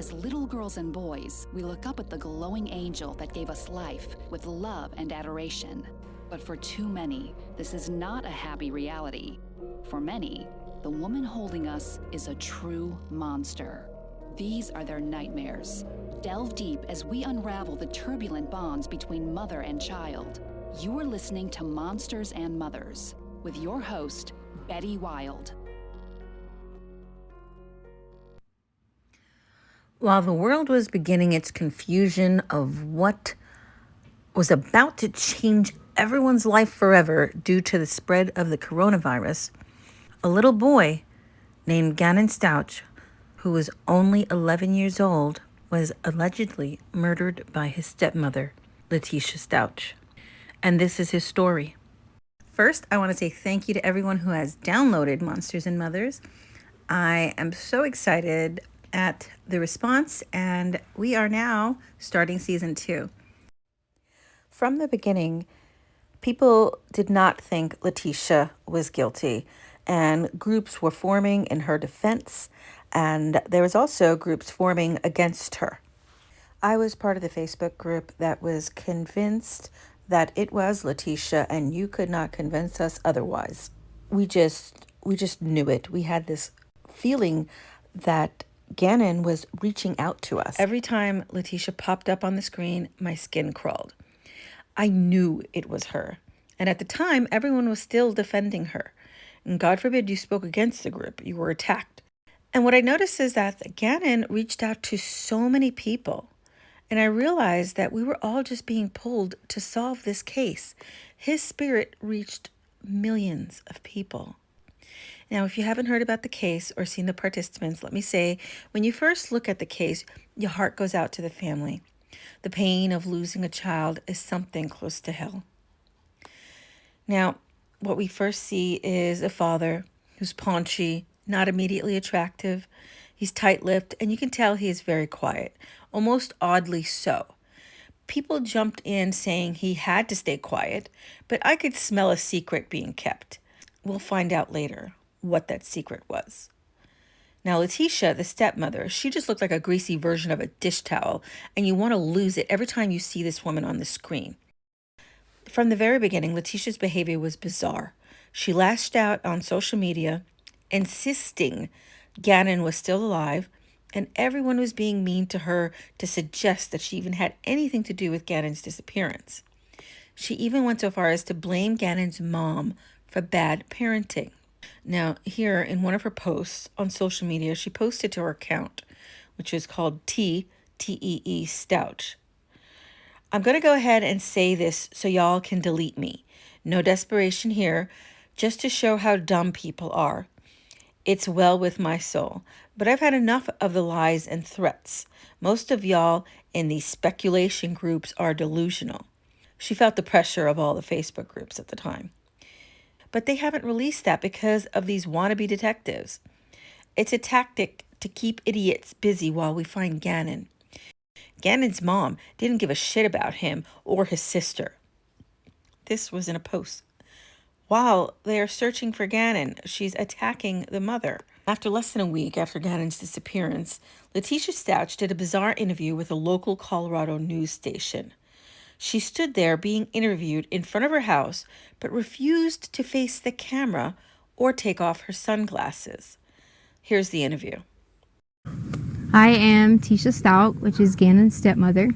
As little girls and boys, we look up at the glowing angel that gave us life with love and adoration. But for too many, this is not a happy reality. For many, the woman holding us is a true monster. These are their nightmares. Delve deep as we unravel the turbulent bonds between mother and child. You are listening to Monsters and Mothers with your host, Betty Wild. While the world was beginning its confusion of what was about to change everyone's life forever due to the spread of the coronavirus, a little boy named Gannon Stauch, who was only 11 years old, was allegedly murdered by his stepmother, Leticia Stauch. And this is his story. First, I want to say thank you to everyone who has downloaded Monsters and Mothers. I am so excited at the response, and we are now starting season 2. From the beginning, people did not think Leticia was guilty, and groups were forming in her defense, and there was also groups forming against her. I was part of the Facebook group that was convinced that it was Leticia, and you could not convince us otherwise. We just knew it. We had this feeling that Gannon was reaching out to us. Every time Leticia popped up on the screen, my skin crawled. I knew it was her. And at the time, everyone was still defending her. And God forbid you spoke against the group. You were attacked. And what I noticed is that Gannon reached out to so many people. And I realized that we were all just being pulled to solve this case. His spirit reached millions of people. Now, if you haven't heard about the case or seen the participants, let me say, when you first look at the case, your heart goes out to the family. The pain of losing a child is something close to hell. Now, what we first see is a father who's paunchy, not immediately attractive. He's tight-lipped, and you can tell he is very quiet, almost oddly so. People jumped in saying he had to stay quiet, but I could smell a secret being kept. We'll find out later what that secret was. Now, Leticia, the stepmother, she just looked like a greasy version of a dish towel, and you want to lose it every time you see this woman on the screen. From the very beginning, Leticia's behavior was bizarre. She lashed out on social media, insisting Gannon was still alive, and everyone was being mean to her to suggest that she even had anything to do with Gannon's disappearance. She even went so far as to blame Gannon's mom for bad parenting. Now, here in one of her posts on social media, she posted to her account, which is called T-E-E Stauch. I'm going to go ahead and say this so y'all can delete me. No desperation here, just to show how dumb people are. It's well with my soul, but I've had enough of the lies and threats. Most of y'all in these speculation groups are delusional. She felt the pressure of all the Facebook groups at the time. But they haven't released that because of these wannabe detectives. It's a tactic to keep idiots busy while we find Gannon. Gannon's mom didn't give a shit about him or his sister. This was in a post. While they are searching for Gannon, she's attacking the mother. After less than a week after Gannon's disappearance, Leticia Stauch did a bizarre interview with a local Colorado news station. She stood there being interviewed in front of her house, but refused to face the camera or take off her sunglasses. Here's the interview. I am Leticia Stauch, which is Gannon's stepmother.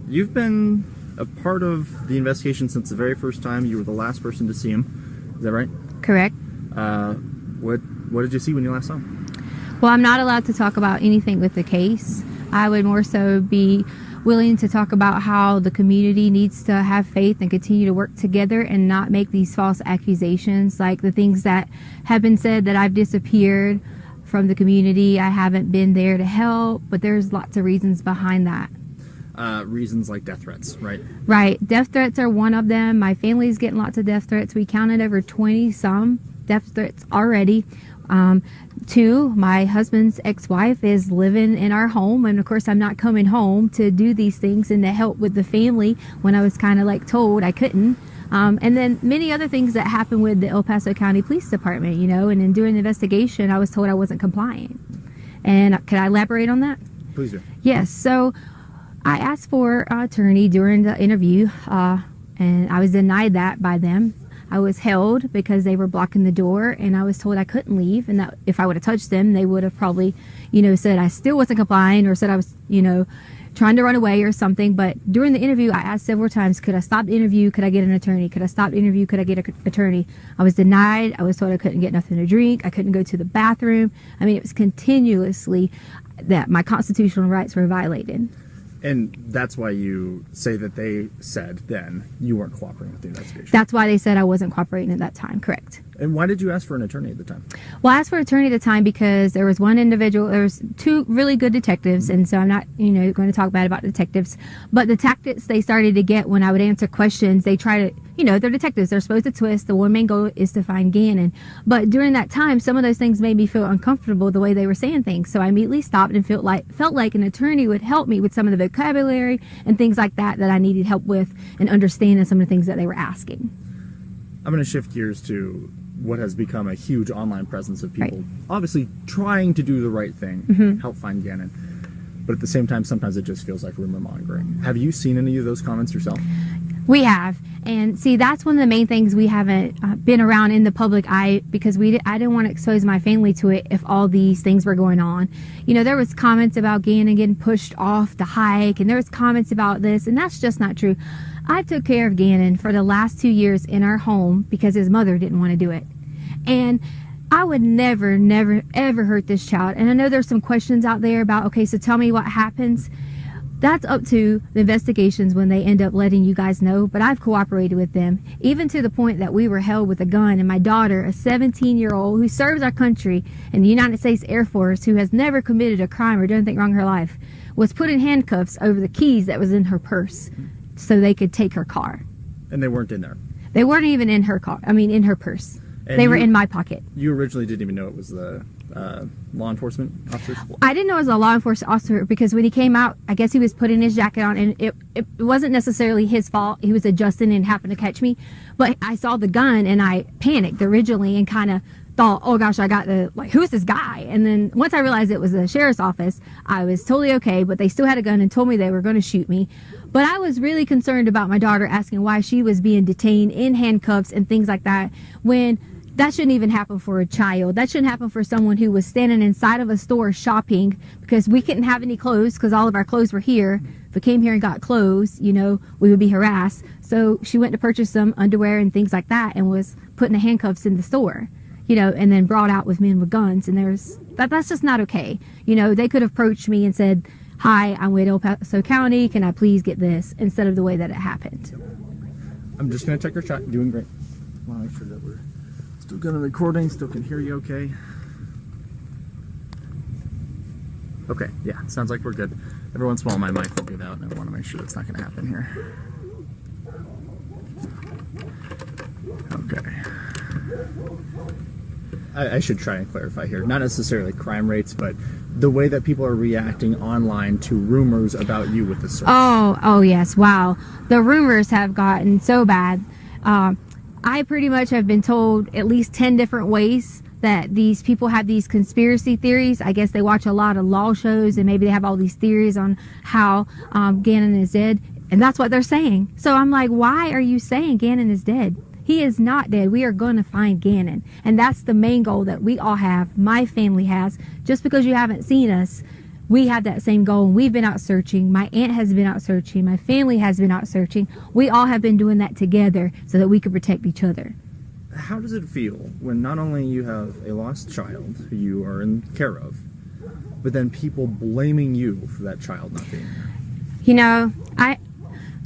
You've been a part of the investigation since the very first time. You were the last person to see him. Is that right? Correct. What did you see when you last saw him? Well, I'm not allowed to talk about anything with the case. I would more so be willing to talk about how the community needs to have faith and continue to work together and not make these false accusations, like the things that have been said that I've disappeared from the community. I haven't been there to help, but there's lots of reasons behind that. Reasons like death threats, right? Right. Death threats are one of them. My family's getting lots of death threats. We counted over 20-some death threats already. 2, my husband's ex-wife is living in our home, and of course I'm not coming home to do these things and to help with the family when I was kind of like told I couldn't. And then many other things that happened with the El Paso County Police Department, and in doing the investigation I was told I wasn't compliant. And could I elaborate on that? Please do. Yes. So I asked for an attorney during the interview, and I was denied that by them. I was held because they were blocking the door, and I was told I couldn't leave, and that if I would have touched them, they would have probably, said I still wasn't complying, or said I was, trying to run away or something. But during the interview, I asked several times, could I stop the interview? Could I get an attorney? Could I stop the interview? Could I get an attorney? I was denied. I was told I couldn't get nothing to drink. I couldn't go to the bathroom. I mean, it was continuously that my constitutional rights were violated. And that's why you say that they said then you weren't cooperating with the investigation. That's why they said I wasn't cooperating at that time, correct. And why did you ask for an attorney at the time? Well, I asked for an attorney at the time because there was one individual, there was two really good detectives, and so I'm not, going to talk bad about detectives, but the tactics they started to get when I would answer questions, they try to, they're detectives, they're supposed to twist. The one main goal is to find Gannon. But during that time, some of those things made me feel uncomfortable the way they were saying things. So I immediately stopped and felt like an attorney would help me with some of the vocabulary and things like that I needed help with, and understanding some of the things that they were asking. I'm going to shift gears to what has become a huge online presence of people obviously trying to do the right thing, help find Gannon. But at the same time, sometimes it just feels like rumor mongering. Have you seen any of those comments yourself? We have. And see, that's one of the main things we haven't been around in the public eye, because I didn't want to expose my family to it if all these things were going on. There was comments about Gannon getting pushed off the hike, and there was comments about this, and that's just not true. I took care of Gannon for the last 2 years in our home because his mother didn't want to do it. And I would never, ever hurt this child. And I know there's some questions out there about, okay, so tell me what happens. That's up to the investigations when they end up letting you guys know. But I've cooperated with them, even to the point that we were held with a gun, and my daughter, a 17-year-old who serves our country in the United States Air Force, who has never committed a crime or done anything wrong in her life, was put in handcuffs over the keys that was in her purse so they could take her car. And they weren't in there? They weren't even in her car. I mean, in her purse. And they were in my pocket. You originally didn't even know it was the law enforcement officers? I didn't know it was a law enforcement officer, because when he came out, I guess he was putting his jacket on, and it wasn't necessarily his fault. He was adjusting and happened to catch me. But I saw the gun and I panicked originally and kind of thought, oh gosh, I got to, who's this guy? And then once I realized it was the sheriff's office, I was totally okay, but they still had a gun and told me they were going to shoot me. But I was really concerned about my daughter, asking why she was being detained in handcuffs and things like that, when that shouldn't even happen for a child. That shouldn't happen for someone who was standing inside of a store shopping, because we couldn't have any clothes because all of our clothes were here. If we came here and got clothes, we would be harassed. So she went to purchase some underwear and things like that and was put in the handcuffs in the store, and then brought out with men with guns. And that's just not okay. They could have approached me and said, hi, I'm with El Paso County. Can I please get this? Instead of the way that it happened. I'm just going to check your shot. Doing great. I want to make sure that we're still got a recording, still can hear you okay. Okay, yeah, sounds like we're good. Every once in a while my mic will get out, and I want to make sure that's not going to happen here. Okay. I should try and clarify here. Not necessarily crime rates, but the way that people are reacting online to rumors about you with the search. Oh yes, wow. The rumors have gotten so bad. I pretty much have been told at least 10 different ways that these people have these conspiracy theories. I guess they watch a lot of law shows, and maybe they have all these theories on how Gannon is dead, and that's what they're saying. So I'm like, why are you saying Gannon is dead? He is not dead. We are going to find Gannon, and that's the main goal that we all have. My family has. Just because you haven't seen us, we have that same goal, and we've been out searching. My aunt has been out searching. My family has been out searching. We all have been doing that together so that we could protect each other. How does it feel when not only you have a lost child who you are in care of, but then people blaming you for that child not being there?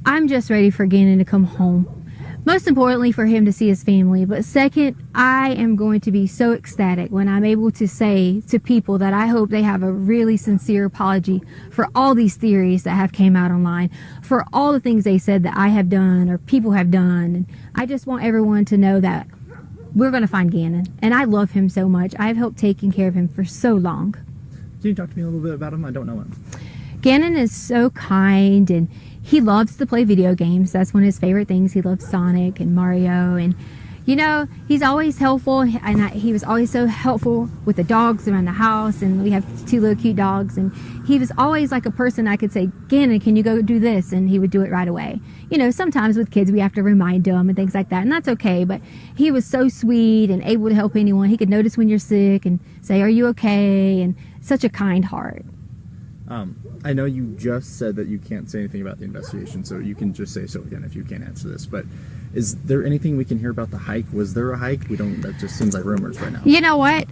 I'm just ready for Gannon to come home. Most importantly, for him to see his family. But second, I am going to be so ecstatic when I'm able to say to people that I hope they have a really sincere apology for all these theories that have came out online, for all the things they said that I have done or people have done. And I just want everyone to know that we're going to find Gannon. And I love him so much. I've helped taking care of him for so long. Can you talk to me a little bit about him? I don't know him. Gannon is so kind, and he loves to play video games. That's one of his favorite things. He loves Sonic and Mario, and You know, he's always helpful, and he was always so helpful with the dogs around the house, and we have 2 little cute dogs, and he was always like a person I could say, Gannon, can you go do this? And he would do it right away. You know, sometimes with kids we have to remind them and things like that, and that's okay, but he was so sweet and able to help anyone. He could notice when you're sick and say, are you okay? And such a kind heart. I know you just said that you can't say anything about the investigation, so you can just say so again if you can't answer this, but is there anything we can hear about the hike? Was there a hike? That just seems like rumors right now. You know what?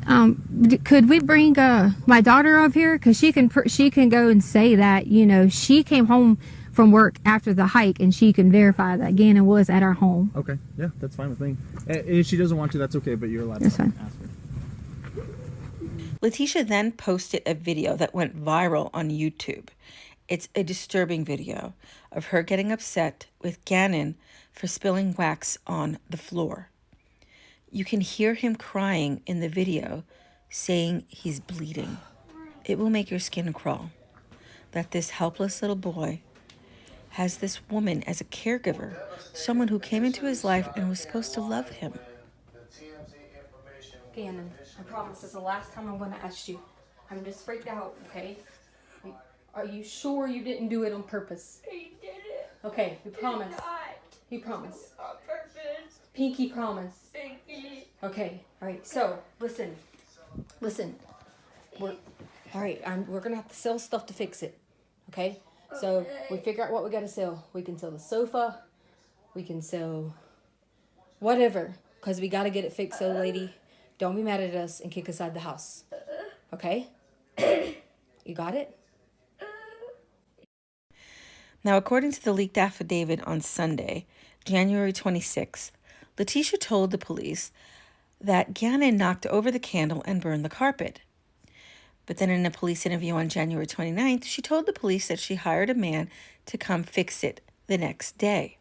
Could we bring my daughter up here? Because she can go and say that, you know, she came home from work after the hike, and she can verify that Gannon was at our home. Okay, yeah, that's fine with me. If she doesn't want to, that's okay, but you're allowed to ask her. Leticia then posted a video that went viral on YouTube. It's a disturbing video of her getting upset with Gannon for spilling wax on the floor. You can hear him crying in the video, saying he's bleeding. It will make your skin crawl that this helpless little boy has this woman as a caregiver, someone who came into his life and was supposed to love him. Gannon, I promise this is the last time I'm going to ask you. I'm just freaked out, okay? Are you sure you didn't do it on purpose? He did it. Okay, we promise. You promise. On purpose. Pinky promise. Pinky. Okay, all right. So listen. We're gonna have to sell stuff to fix it. Okay. So we figure out what we gotta sell. We can sell the sofa. We can sell whatever, cause we gotta get it fixed. So, lady, don't be mad at us and kick us out of the house. Okay. You got it? Now, according to the leaked affidavit on Sunday, January 26th, Leticia told the police that Gannon knocked over the candle and burned the carpet. But then in a police interview on January 29th, she told the police that she hired a man to come fix it the next day.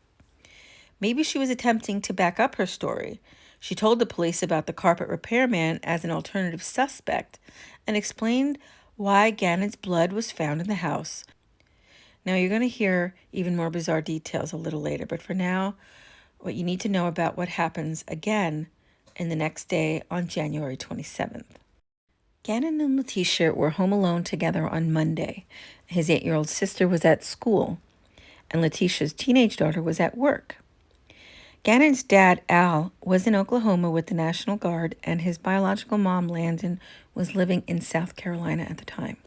Maybe she was attempting to back up her story. She told the police about the carpet repairman as an alternative suspect and explained why Gannon's blood was found in the house. Now, you're going to hear even more bizarre details a little later, but for now, what you need to know about what happens again in the next day on January 27th. Gannon and Leticia were home alone together on Monday. His 8-year-old sister was at school, and Leticia's teenage daughter was at work. Gannon's dad, Al, was in Oklahoma with the National Guard, and his biological mom, Landon, was living in South Carolina at the time.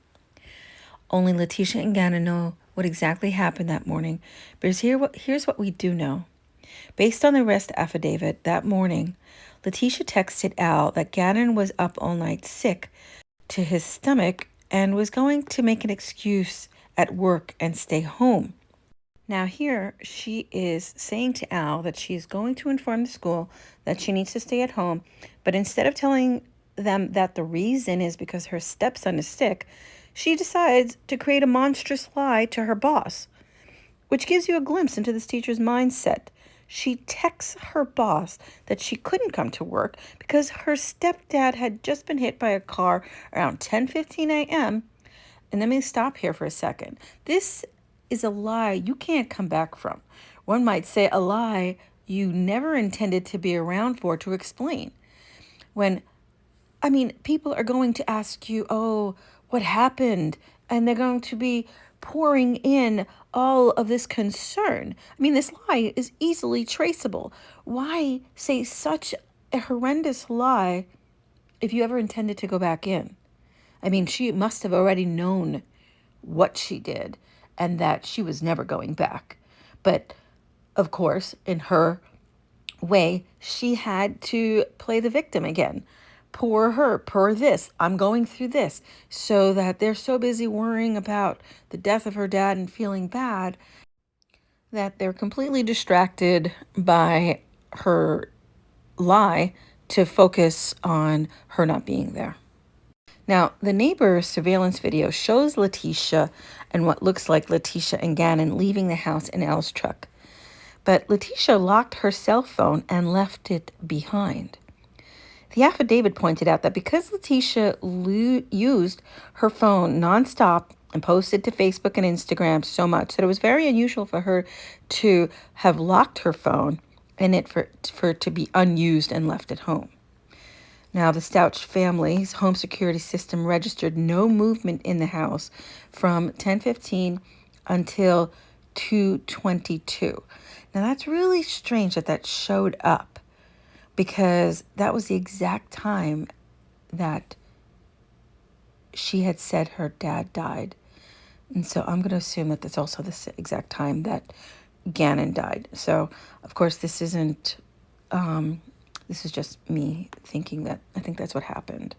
Only Leticia and Gannon know what exactly happened that morning, but here's what we do know. Based on the arrest affidavit, that morning, Leticia texted Al that Gannon was up all night sick to his stomach and was going to make an excuse at work and stay home. Now here, she is saying to Al that she is going to inform the school that she needs to stay at home, but instead of telling them that the reason is because her stepson is sick, she decides to create a monstrous lie to her boss, which gives you a glimpse into this teacher's mindset. She texts her boss that she couldn't come to work because her stepdad had just been hit by a car around 10:15 a.m. And let me stop here for a second. This is a lie you can't come back from. One might say a lie you never intended to be around for to explain. People are going to ask you, oh, what happened? And they're going to be pouring in all of this concern. This lie is easily traceable. Why say such a horrendous lie if you ever intended to go back in? She must have already known what she did and that she was never going back. But, of course, in her way, she had to play the victim again. Poor this, I'm going through this, so that they're so busy worrying about the death of her dad and feeling bad that they're completely distracted by her lie to focus on her not being there. Now, the neighbor's surveillance video shows Leticia and what looks like Leticia and Gannon leaving the house in Al's truck. But Leticia locked her cell phone and left it behind. The affidavit pointed out that because Leticia used her phone nonstop and posted to Facebook and Instagram so much that it was very unusual for her to have locked her phone in it for it to be unused and left at home. Now, the Stauch family's home security system registered no movement in the house from 10:15 until 2:22. Now, that's really strange that that showed up, because that was the exact time that she had said her dad died. And so I'm going to assume that that's also the exact time that Gannon died. So, of course, this isn't, this is just me thinking that I think that's what happened.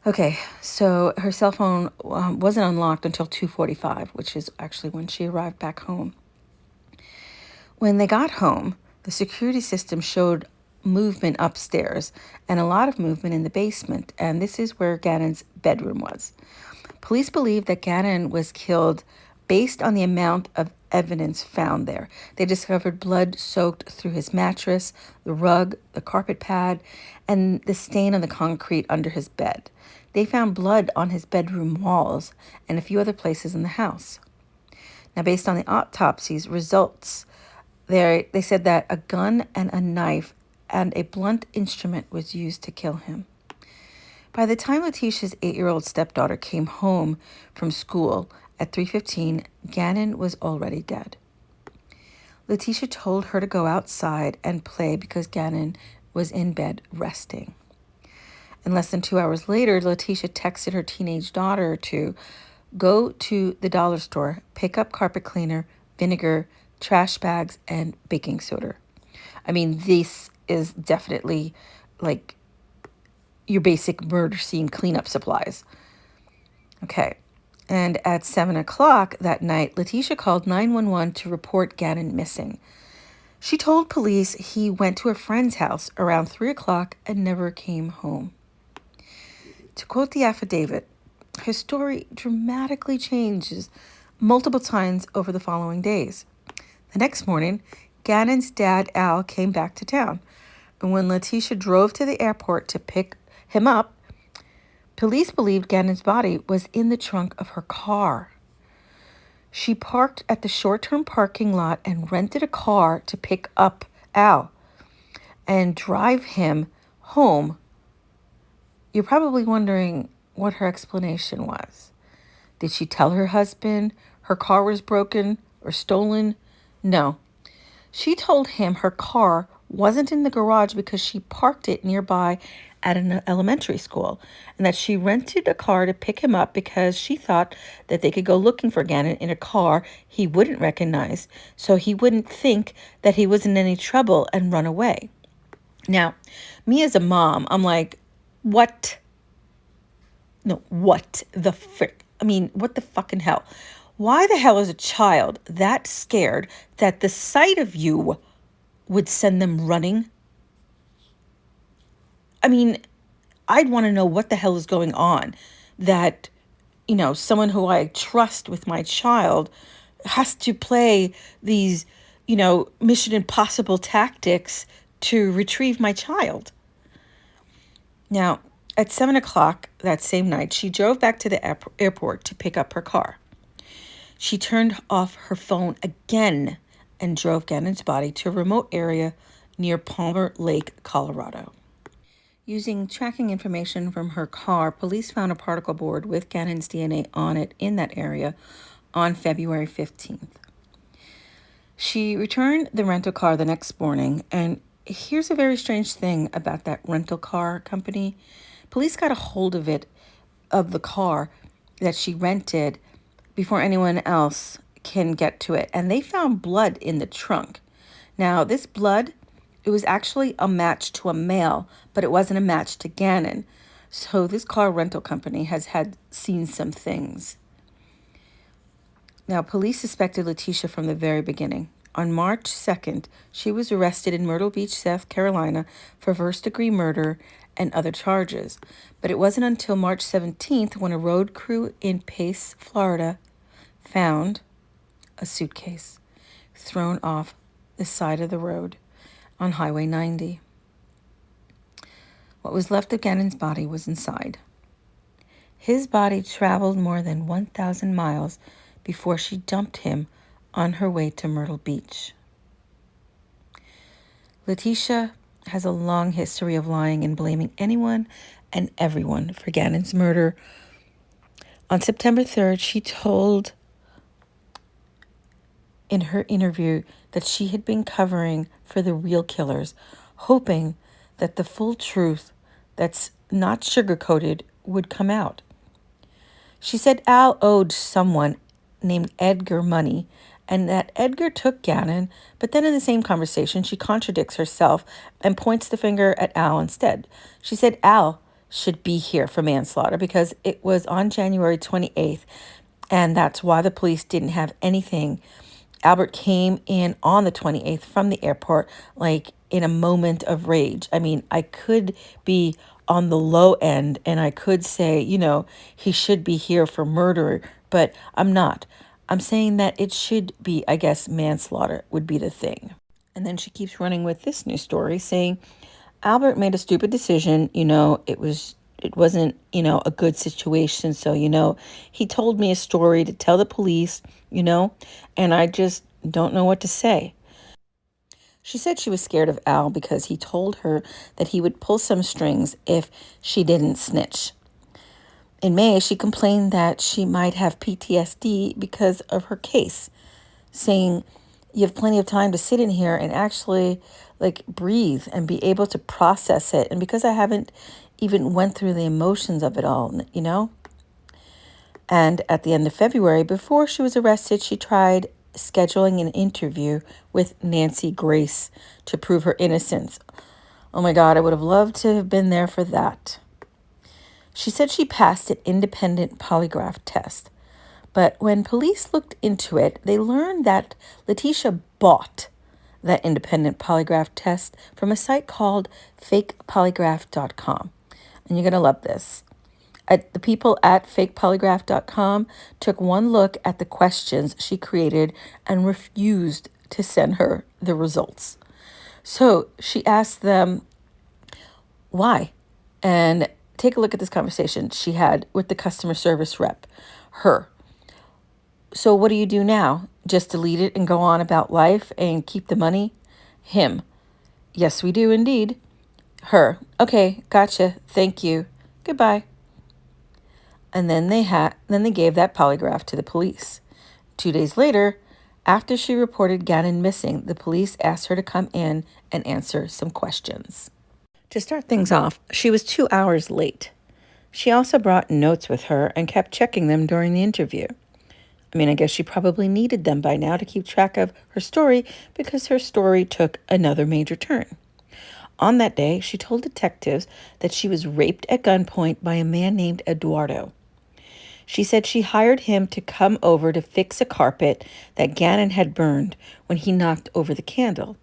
Okay, so her cell phone wasn't unlocked until 2:45, which is actually when she arrived back home. When they got home, the security system showed movement upstairs and a lot of movement in the basement, and this is where Gannon's bedroom was. Police believe that Gannon was killed based on the amount of evidence found there. They discovered blood soaked through his mattress, the rug, the carpet pad, and the stain on the concrete under his bed. They found blood on his bedroom walls and a few other places in the house. Now, based on the autopsy's results, they said that a gun and a knife and a blunt instrument was used to kill him. By the time Leticia's 8-year-old stepdaughter came home from school at 3:15, Gannon was already dead. Leticia told her to go outside and play because Gannon was in bed resting. And less than 2 hours later, Leticia texted her teenage daughter to go to the dollar store, pick up carpet cleaner, vinegar, trash bags, and baking soda. I mean, this is definitely like your basic murder scene cleanup supplies. Okay. And at 7 o'clock that night, Leticia called 911 to report Gannon missing. She told police he went to a friend's house around 3 o'clock and never came home. To quote the affidavit, her story dramatically changes multiple times over the following days. The next morning, Gannon's dad, Al, came back to town. And when Leticia drove to the airport to pick him up, police believed Gannon's body was in the trunk of her car. She parked at the short-term parking lot and rented a car to pick up Al and drive him home. You're probably wondering what her explanation was. Did she tell her husband her car was broken or stolen? No. She told him her car wasn't in the garage because she parked it nearby at an elementary school, and that she rented a car to pick him up because she thought that they could go looking for Gannon in a car he wouldn't recognize, so he wouldn't think that he was in any trouble and run away. Now, me as a mom, I'm like, what? No, what the frick? I mean, what the fucking hell? Why the hell is a child that scared that the sight of you would send them running? I mean, I'd want to know what the hell is going on that, someone who I trust with my child has to play these, Mission Impossible tactics to retrieve my child. Now, at 7 o'clock that same night, she drove back to the airport to pick up her car. She turned off her phone again and drove Gannon's body to a remote area near Palmer Lake, Colorado. Using tracking information from her car, police found a particle board with Gannon's DNA on it in that area on February 15th. She returned the rental car the next morning, and here's a very strange thing about that rental car company. Police got a hold of the car that she rented before anyone else can get to it, and they found blood in the trunk. Now, this blood, it was actually a match to a male, but it wasn't a match to Gannon. So this car rental company has seen some things. Now, police suspected Leticia from the very beginning. On March 2nd, she was arrested in Myrtle Beach, South Carolina for first-degree murder and other charges. But it wasn't until March 17th when a road crew in Pace, Florida, found a suitcase thrown off the side of the road on Highway 90. What was left of Gannon's body was inside. His body traveled more than 1,000 miles before she dumped him on her way to Myrtle Beach. Leticia has a long history of lying and blaming anyone and everyone for Gannon's murder. On September 3rd, she told in her interview that she had been covering for the real killers, hoping that the full truth that's not sugar-coated would come out. She said Al owed someone named Edgar money and that Edgar took Gannon, but then in the same conversation, she contradicts herself and points the finger at Al instead. She said Al should be here for manslaughter because it was on January 28th, and that's why the police didn't have anything. Albert came in on the 28th from the airport, like in a moment of rage. I mean, I could be on the low end and I could say, he should be here for murder, but I'm not. I'm saying that it should be, I guess, manslaughter would be the thing. And then she keeps running with this new story saying, Albert made a stupid decision. It wasn't, a good situation. So, he told me a story to tell the police, and I just don't know what to say. She said she was scared of Al because he told her that he would pull some strings if she didn't snitch. In May, she complained that she might have PTSD because of her case, saying, you have plenty of time to sit in here and actually breathe and be able to process it. And because I haven't even went through the emotions of it all, And at the end of February, before she was arrested, she tried scheduling an interview with Nancy Grace to prove her innocence. Oh my God, I would have loved to have been there for that. She said she passed an independent polygraph test. But when police looked into it, they learned that Leticia bought that independent polygraph test from a site called fakepolygraph.com. And you're going to love this. The people at fakepolygraph.com took one look at the questions she created and refused to send her the results. So she asked them, why? And take a look at this conversation she had with the customer service rep, her. So what do you do now? Just delete it and go on about life and keep the money? Him. Yes, we do indeed. Her. Okay, gotcha. Thank you. Goodbye. And then they gave that polygraph to the police. 2 days later, after she reported Gannon missing, the police asked her to come in and answer some questions. To start things off, she was 2 hours late. She also brought notes with her and kept checking them during the interview. I guess she probably needed them by now to keep track of her story because her story took another major turn. On that day, she told detectives that she was raped at gunpoint by a man named Eduardo. She said she hired him to come over to fix a carpet that Gannon had burned when he knocked over the candle.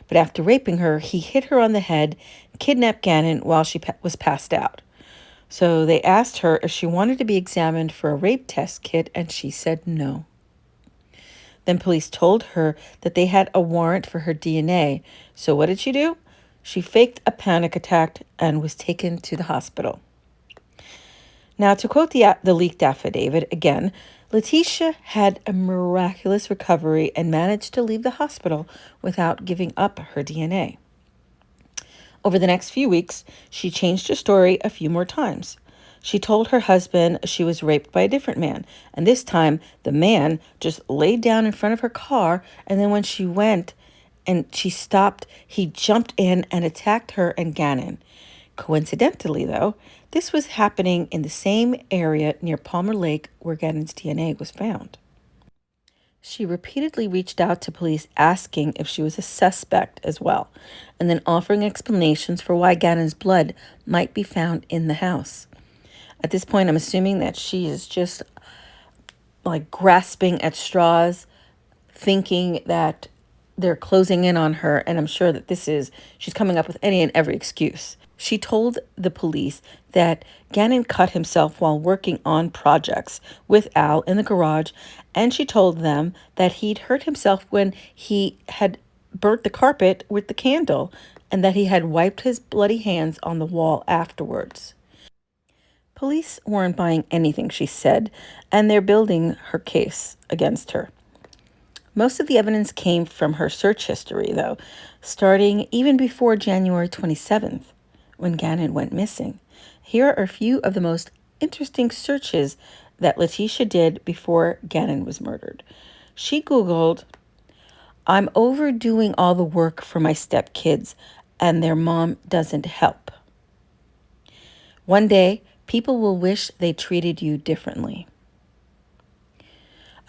But after raping her, he hit her on the head, kidnapped Gannon while she was passed out. So they asked her if she wanted to be examined for a rape test kit, and she said no. Then police told her that they had a warrant for her DNA. So what did she do? She faked a panic attack and was taken to the hospital. Now, to quote the leaked affidavit again, Leticia had a miraculous recovery and managed to leave the hospital without giving up her DNA. Over the next few weeks, she changed her story a few more times. She told her husband she was raped by a different man, and this time the man just laid down in front of her car, and then when she went and she stopped, he jumped in and attacked her and Gannon. Coincidentally, though, this was happening in the same area near Palmer Lake where Gannon's DNA was found. She repeatedly reached out to police asking if she was a suspect as well, and then offering explanations for why Gannon's blood might be found in the house. At this point, I'm assuming that she is just grasping at straws, thinking that they're closing in on her, and I'm sure that she's coming up with any and every excuse. She told the police that Gannon cut himself while working on projects with Al in the garage, and she told them that he'd hurt himself when he had burnt the carpet with the candle, and that he had wiped his bloody hands on the wall afterwards. Police weren't buying anything she said, and they're building her case against her. Most of the evidence came from her search history, though, starting even before January 27th, when Gannon went missing. Here are a few of the most interesting searches that Leticia did before Gannon was murdered. She Googled, "I'm overdoing all the work for my stepkids, and their mom doesn't help. One day, people will wish they treated you differently.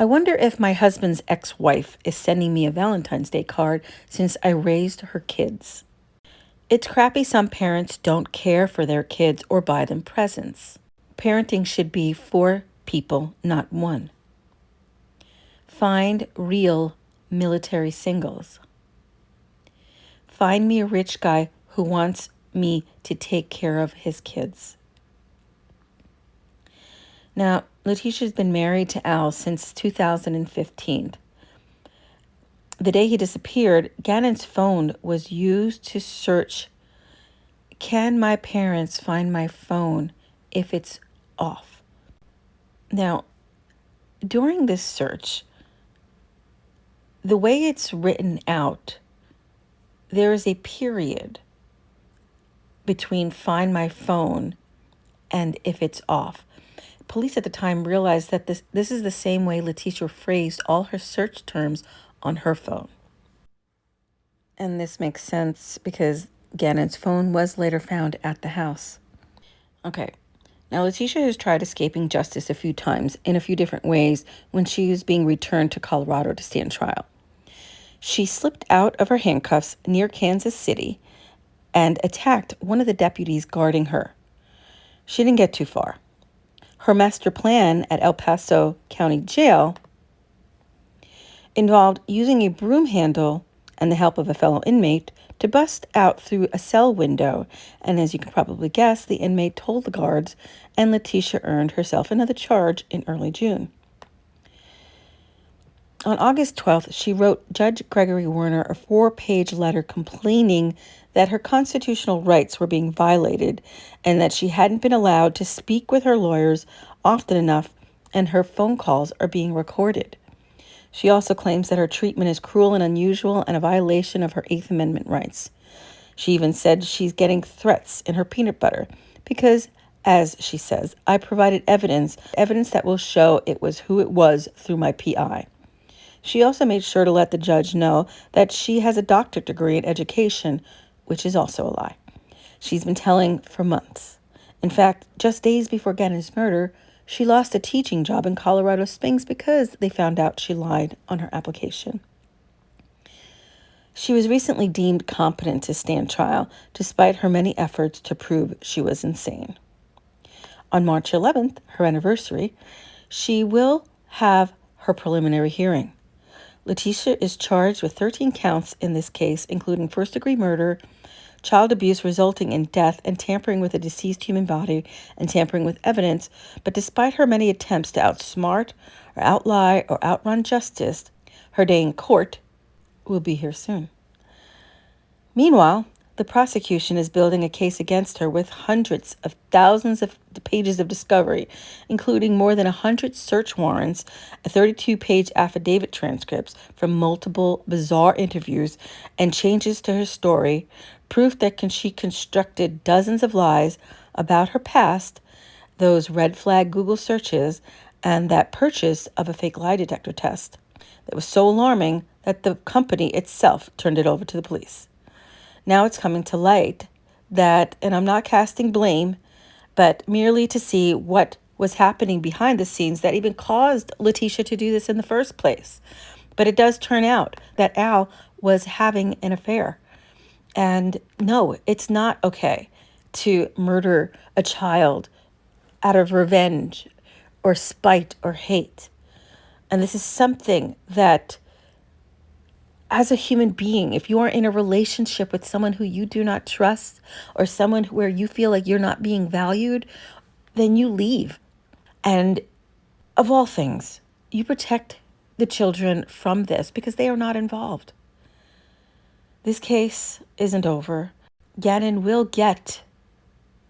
I wonder if my husband's ex-wife is sending me a Valentine's Day card since I raised her kids. It's crappy some parents don't care for their kids or buy them presents. Parenting should be for people, not one. Find real military singles. Find me a rich guy who wants me to take care of his kids." Now, Leticia's been married to Al since 2015. The day he disappeared, Gannon's phone was used to search, "Can my parents find my phone if it's off?" Now, during this search, the way it's written out, there is a period between "find my phone" and "if it's off." Police at the time realized that this is the same way Leticia phrased all her search terms on her phone. And this makes sense because Gannon's phone was later found at the house. Okay, now Leticia has tried escaping justice a few times in a few different ways when she was being returned to Colorado to stand trial. She slipped out of her handcuffs near Kansas City and attacked one of the deputies guarding her. She didn't get too far. Her master plan at El Paso County Jail involved using a broom handle and the help of a fellow inmate to bust out through a cell window. And as you can probably guess, the inmate told the guards, and Leticia earned herself another charge in early June. On August 12th, she wrote Judge Gregory Warner a 4-page letter complaining that her constitutional rights were being violated and that she hadn't been allowed to speak with her lawyers often enough, and her phone calls are being recorded. She also claims that her treatment is cruel and unusual and a violation of her Eighth Amendment rights. She even said she's getting threats in her peanut butter because, as she says, "I provided evidence that will show it was who it was through my PI." She also made sure to let the judge know that she has a doctorate degree in education, which is also a lie. She's been telling for months. In fact, just days before Gannon's murder, she lost a teaching job in Colorado Springs because they found out she lied on her application. She was recently deemed competent to stand trial, despite her many efforts to prove she was insane. On March 11th, her anniversary, she will have her preliminary hearing. Leticia is charged with 13 counts in this case, including first-degree murder, child abuse resulting in death, and tampering with a deceased human body and tampering with evidence. But despite her many attempts to outsmart or outlie or outrun justice, her day in court will be here soon. Meanwhile, the prosecution is building a case against her with hundreds of thousands of pages of discovery, including more than 100 search warrants, a 32-page affidavit transcripts from multiple bizarre interviews, and changes to her story, proof that she constructed dozens of lies about her past, those red flag Google searches, and that purchase of a fake lie detector test that was so alarming that the company itself turned it over to the police. Now it's coming to light that, and I'm not casting blame, but merely to see what was happening behind the scenes that even caused Leticia to do this in the first place. But it does turn out that Al was having an affair. And no, it's not okay to murder a child out of revenge or spite or hate. And this is something that, as a human being, if you are in a relationship with someone who you do not trust or someone where you feel like you're not being valued, then you leave. And of all things, you protect the children from this because they are not involved. This case isn't over. Gannon will get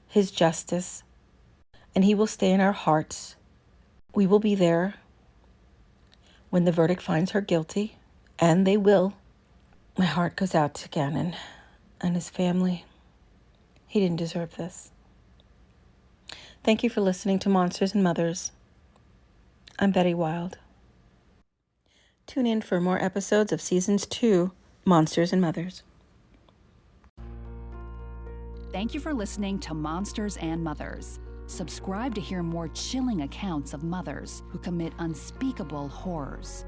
his justice, and he will stay in our hearts. We will be there when the verdict finds her guilty. And they will. My heart goes out to Gannon and his family. He didn't deserve this. Thank you for listening to Monsters and Mothers. I'm Betty Wild. Tune in for more episodes of Seasons 2, Monsters and Mothers. Thank you for listening to Monsters and Mothers. Subscribe to hear more chilling accounts of mothers who commit unspeakable horrors.